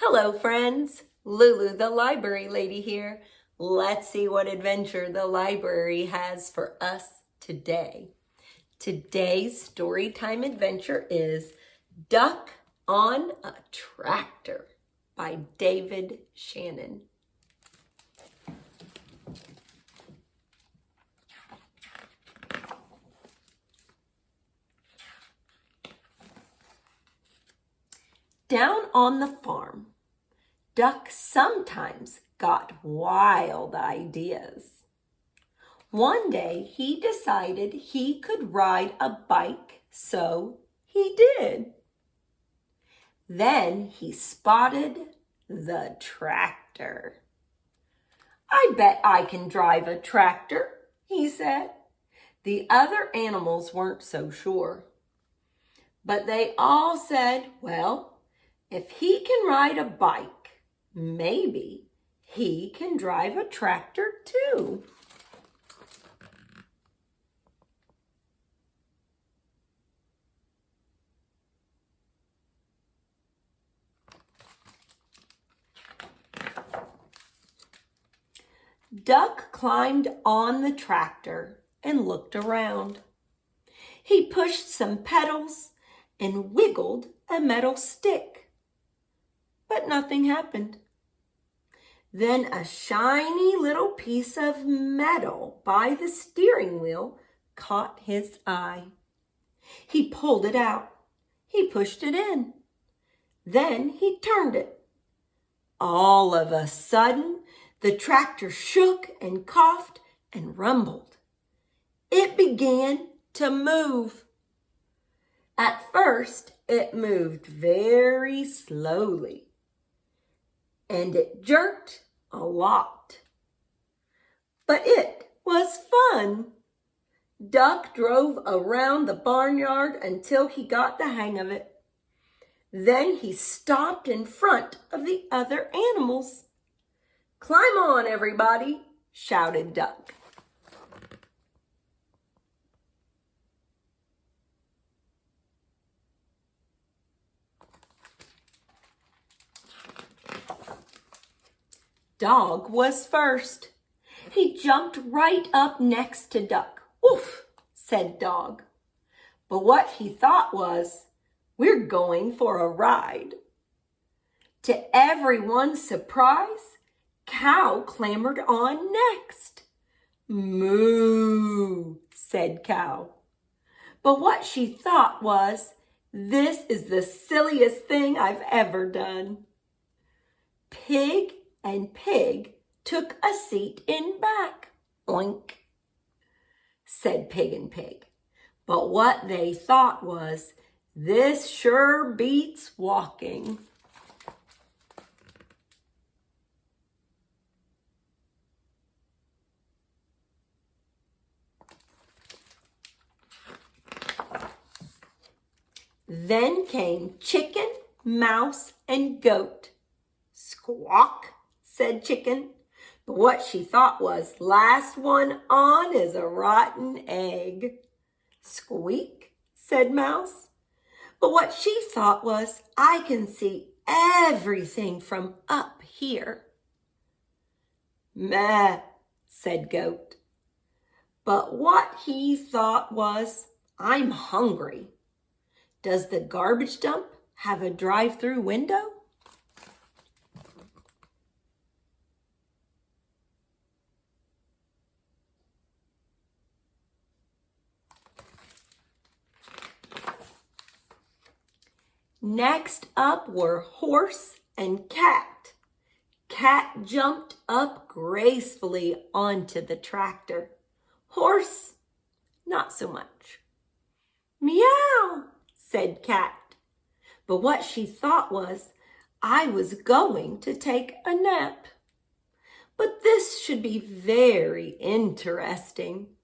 Hello friends, Lulu the library lady here. Let's see what adventure the library has for us today. Today's story time adventure is Duck on a Tractor by David Shannon. Down on the farm, Duck sometimes got wild ideas. One day he decided he could ride a bike, so he did. Then he spotted the tractor. "I bet I can drive a tractor," he said. The other animals weren't so sure, but they all said, "Well, if he can ride a bike, maybe he can drive a tractor too." Duck climbed on the tractor and looked around. He pushed some pedals and wiggled a metal stick, but nothing happened. Then a shiny little piece of metal by the steering wheel caught his eye. He pulled it out. He pushed it in. Then he turned it. All of a sudden, the tractor shook and coughed and rumbled. It began to move. At first, it moved very slowly, and it jerked a lot. But it was fun. Duck drove around the barnyard until he got the hang of it. Then he stopped in front of the other animals. "Climb on, everybody," shouted Duck. Dog was first. He jumped right up next to Duck. "Oof," said Dog. But what he thought was, "We're going for a ride." To everyone's surprise, Cow clambered on next. "Moo," said Cow. But what she thought was, "This is the silliest thing I've ever done." Pig and Pig took a seat in back. "Oink," said Pig and Pig. But what they thought was, "This sure beats walking." Then came Chicken, Mouse, and Goat. "Squawk," said Chicken. But what she thought was, "Last one on is a rotten egg." "Squeak," said Mouse. But what she thought was, "I can see everything from up here." "Meh," said Goat. But what he thought was, "I'm hungry. Does the garbage dump have a drive-through window?" Next up were Horse and Cat. Cat jumped up gracefully onto the tractor. Horse, not so much. "Meow," said Cat. But what she thought was, "I was going to take a nap. But this should be very interesting."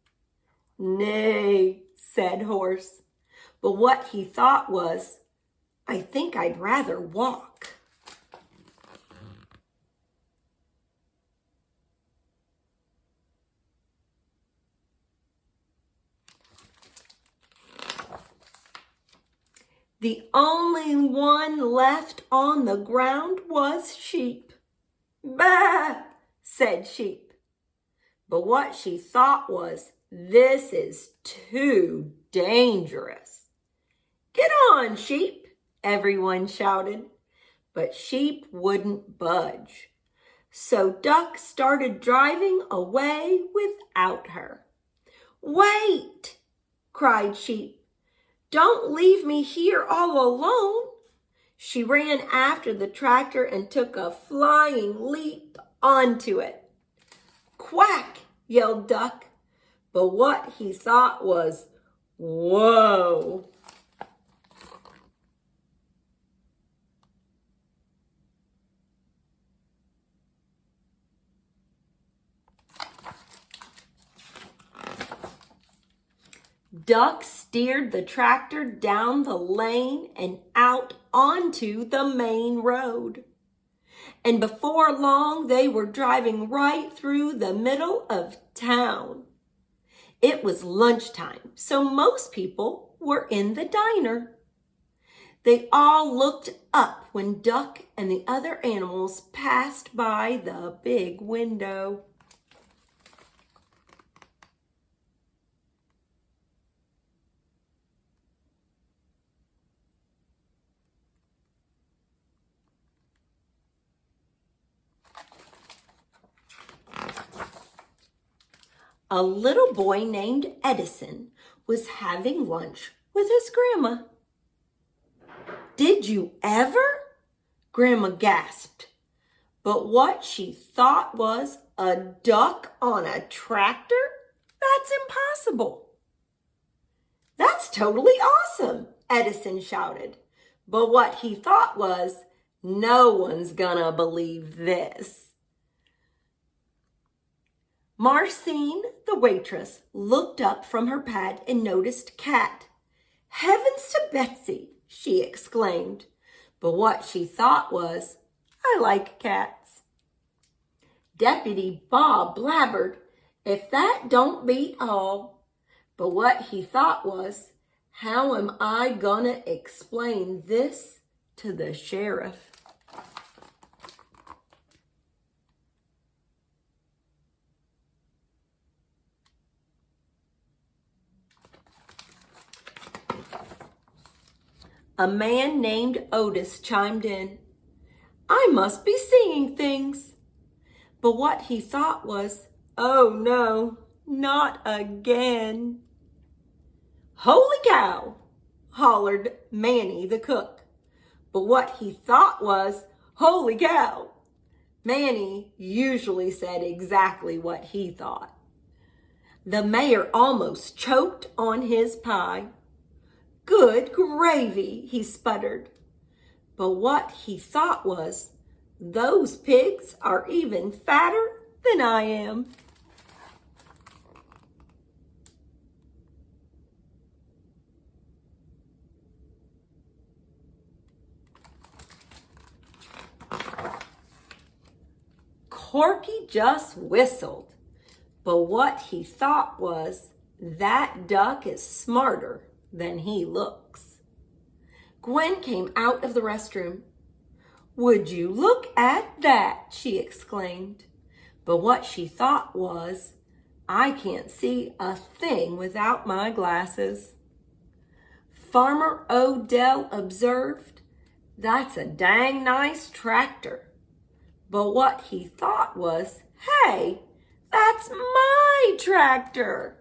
"Nay," said Horse. But what he thought was, "I think I'd rather walk." The only one left on the ground was Sheep. "Bah!" said Sheep. But what she thought was, "This is too dangerous." "Get on, Sheep," everyone shouted. But Sheep wouldn't budge. So Duck started driving away without her. "Wait!" cried Sheep. "Don't leave me here all alone." She ran after the tractor and took a flying leap onto it. "Quack!" yelled Duck. But what he thought was, "Whoa!" Duck steered the tractor down the lane and out onto the main road. And before long, they were driving right through the middle of town. It was lunchtime, so most people were in the diner. They all looked up when Duck and the other animals passed by the big window. A little boy named Edison was having lunch with his grandma. "Did you ever?" Grandma gasped. But what she thought was, "A duck on a tractor? That's impossible." "That's totally awesome," Edison shouted. But what he thought was, "No one's gonna believe this." Marcine, the waitress, looked up from her pad and noticed Cat. "Heavens to Betsy," she exclaimed. But what she thought was, "I like cats." Deputy Bob blabbered, "If that don't beat all." But what he thought was, "How am I gonna explain this to the sheriff?" A man named Otis chimed in. "I must be seeing things." But what he thought was, "Oh no, not again." "Holy cow!" hollered Manny the cook. But what he thought was, "Holy cow!" Manny usually said exactly what he thought. The mayor almost choked on his pie. "Good gravy," he sputtered. But what he thought was, "Those pigs are even fatter than I am." Corky just whistled. But what he thought was, "That duck is smarter than he looks." Gwen came out of the restroom. "Would you look at that?" she exclaimed. But what she thought was, "I can't see a thing without my glasses." Farmer Odell observed, "That's a dang nice tractor." But what he thought was, "Hey, that's my tractor."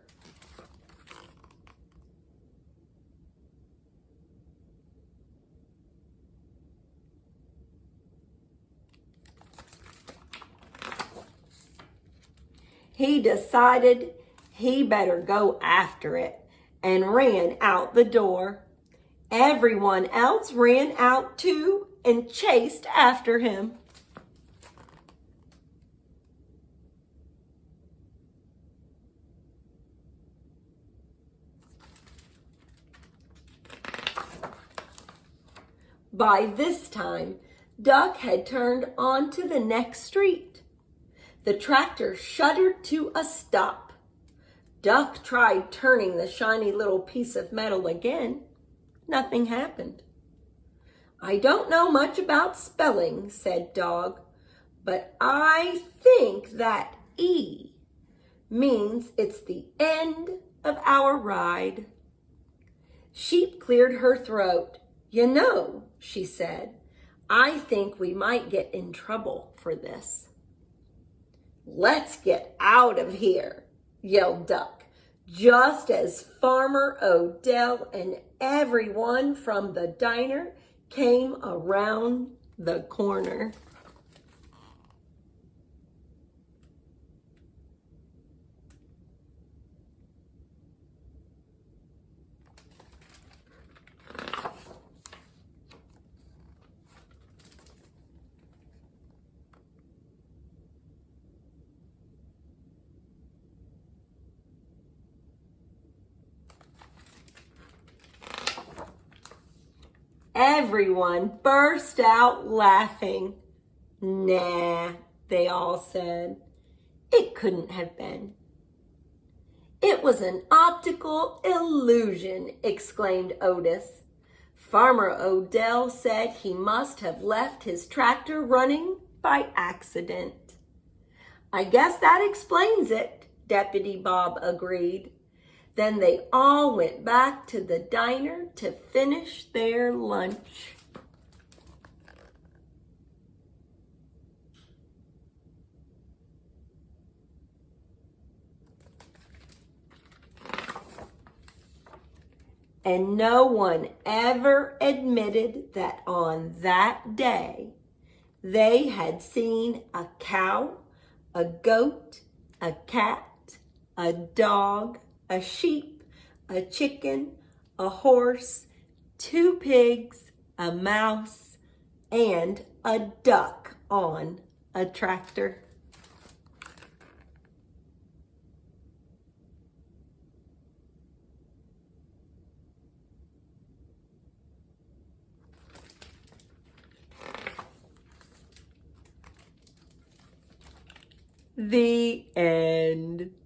He decided he better go after it and ran out the door. Everyone else ran out too and chased after him. By this time, Duck had turned onto the next street. The tractor shuddered to a stop. Duck tried turning the shiny little piece of metal again. Nothing happened. "I don't know much about spelling," said Dog, "but I think that E means it's the end of our ride." Sheep cleared her throat. "You know," she said, "I think we might get in trouble for this." "Let's get out of here," yelled Duck, just as Farmer Odell and everyone from the diner came around the corner. Everyone burst out laughing. "Nah," they all said. "It couldn't have been." "It was an optical illusion," exclaimed Otis. "Farmer Odell said he must have left his tractor running by accident." "I guess that explains it," Deputy Bob agreed. Then they all went back to the diner to finish their lunch. And no one ever admitted that on that day they had seen a cow, a goat, a cat, a dog, a sheep, a chicken, a horse, 2 pigs, a mouse, and a duck on a tractor. The end.